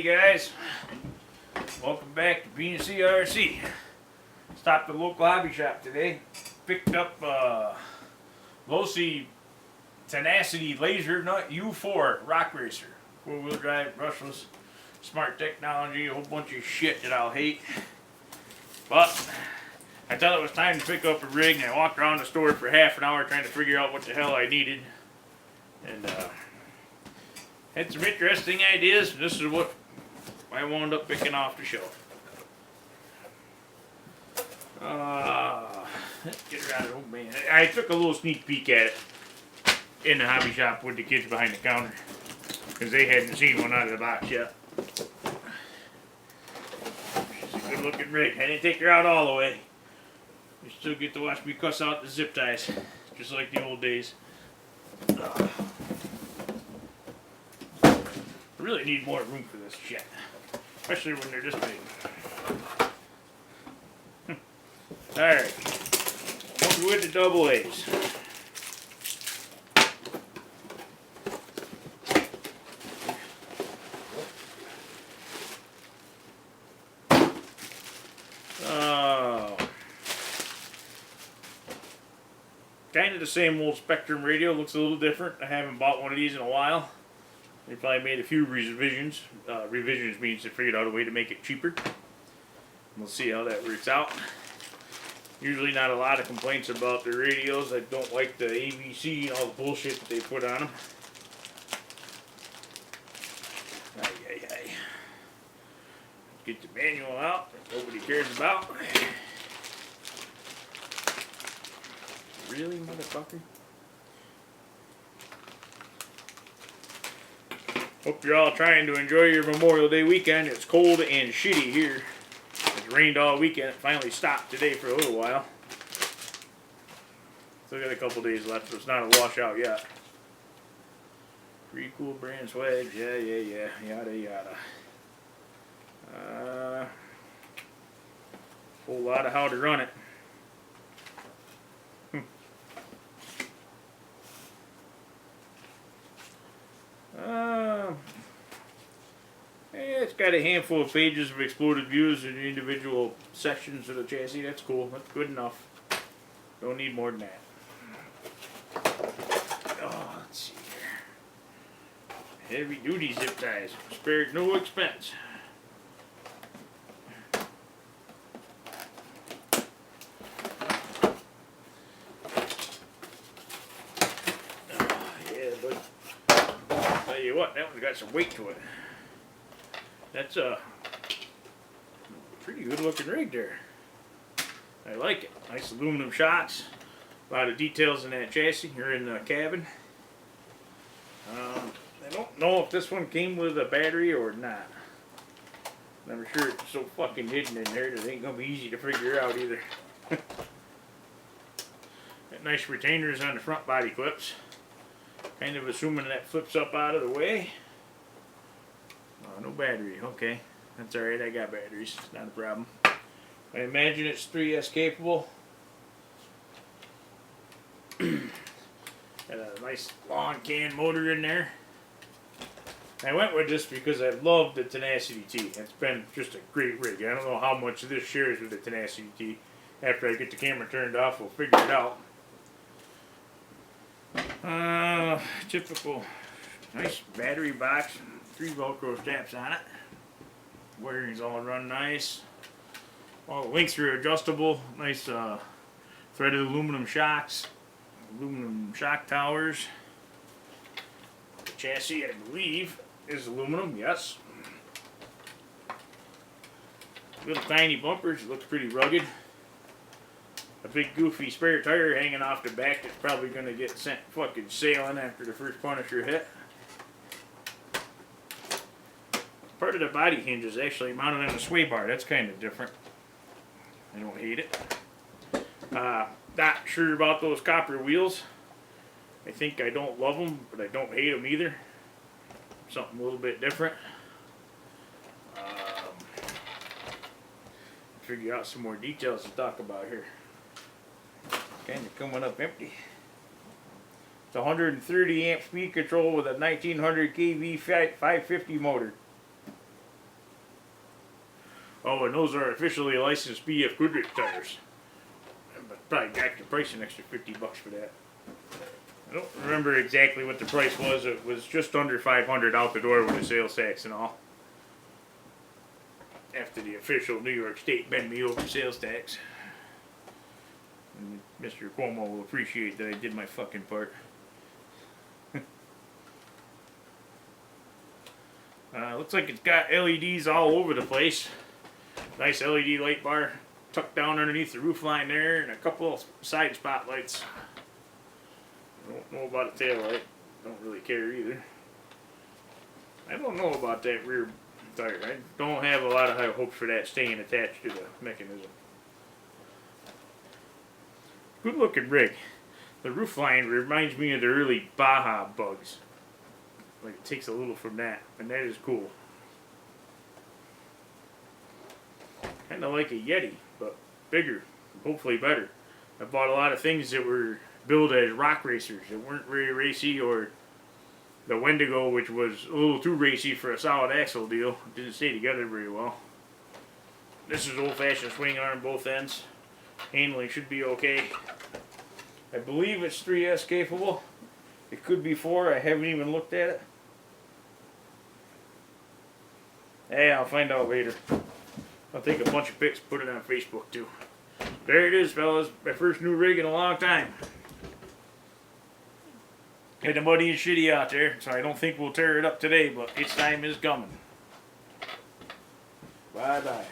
Hey guys, welcome back to BNCRC. Stopped at the local hobby shop today. Picked up Losi Tenacity Lazernut U4 rock racer. 4-wheel drive, brushless, smart technology, a whole bunch of shit that I'll hate. But I thought it was time to pick up a rig, and I walked around the store for half an hour trying to figure out what the hell I needed. And had some interesting ideas. This is what I wound up picking off the shelf. Let's get her out of the old man. I took a little sneak peek at it in the hobby shop with the kids behind the counter because they hadn't seen one out of the box yet. She's a good looking rig. I didn't take her out all the way. You still get to watch me cuss out the zip ties, just like the old days. I really need more room for this shit, especially when they're this big. Alright, one with the double A's. Kind of the same old Spectrum radio, looks a little different. I haven't bought one of these in a while. They probably made a few revisions. Revisions means they figured out a way to make it cheaper. We'll see how that works out. Usually not a lot of complaints about the radios. I don't like the ABC and all the bullshit that they put on them. Let's get the manual out that nobody cares about. Really, motherfucker? Hope you're all trying to enjoy your Memorial Day weekend. It's cold and shitty here. It's rained all weekend. It finally stopped today for a little while. Still got a couple days left, so it's not a washout yet. Pretty cool brand swag. Yeah. Yada yada. Whole lot of how to run it. It's got a handful of pages of exploded views in individual sections of the chassis. That's cool. That's good enough. Don't need more than that. Oh, let's see here. Heavy duty zip ties. Spared no expense. Yeah, but I'll tell you what, that one's got some weight to it. That's a pretty good looking rig there. I like it. Nice aluminum shocks. A lot of details in that chassis or in the cabin. I don't know if this one came with a battery or not. I'm sure it's so fucking hidden in there that it ain't gonna be easy to figure out either. Got nice retainers on the front body clips. Kind of assuming that flips up out of the way. No battery, okay. That's alright, I got batteries, it's not a problem. I imagine it's 3S capable. Got a nice long can motor in there. I went with this because I love the Tenacity T. It's been just a great rig. I don't know how much of this shares with the Tenacity T. After I get the camera turned off, we'll figure it out. Typical nice battery box. 3 Velcro straps on it. Wiring's all run nice. All the links are adjustable. Nice threaded aluminum shocks. Aluminum shock towers. The chassis, I believe, is aluminum. Yes. Little tiny bumpers. It looks pretty rugged. A big goofy spare tire hanging off the back that's probably going to get sent fucking sailing after the first Punisher hit. Part of the body hinge is actually mounted on a sway bar. That's kind of different. I don't hate it. Not sure about those copper wheels. I think I don't love them, but I don't hate them either. Something a little bit different. Figure out some more details to talk about here. Kind of coming up empty. It's 130 amp speed control with a 1900 kV 550 motor. Oh, and those are officially licensed BF Goodrich tires. But probably jacked the price an extra $50 for that. I don't remember exactly what the price was. It was just under $500 out the door with the sales tax and all. After the official New York State bend me over sales tax. And Mr. Cuomo will appreciate that I did my fucking part. Looks like it's got LEDs all over the place. Nice LED light bar tucked down underneath the roof line there, and a couple of side spotlights. I don't know about a tail light. Don't really care either. I don't know about that rear tire. I don't have a lot of high hopes for that staying attached to the mechanism. Good looking rig. The roof line reminds me of the early Baja bugs. Like it takes a little from that, and that is cool. Kind of like a Yeti, but bigger, hopefully better. I bought a lot of things that were billed as rock racers that weren't very racy, or the Wendigo, which was a little too racy for a solid axle deal. Didn't stay together very well. This is old-fashioned swing arm both ends. Handling should be okay. I believe it's 3S capable. It could be 4. I haven't even looked at it. Hey, I'll find out later. I'll take a bunch of pics, put it on Facebook too. There it is, fellas. My first new rig in a long time. Kind of muddy and shitty out there, so I don't think we'll tear it up today, but its time is coming. Bye-bye.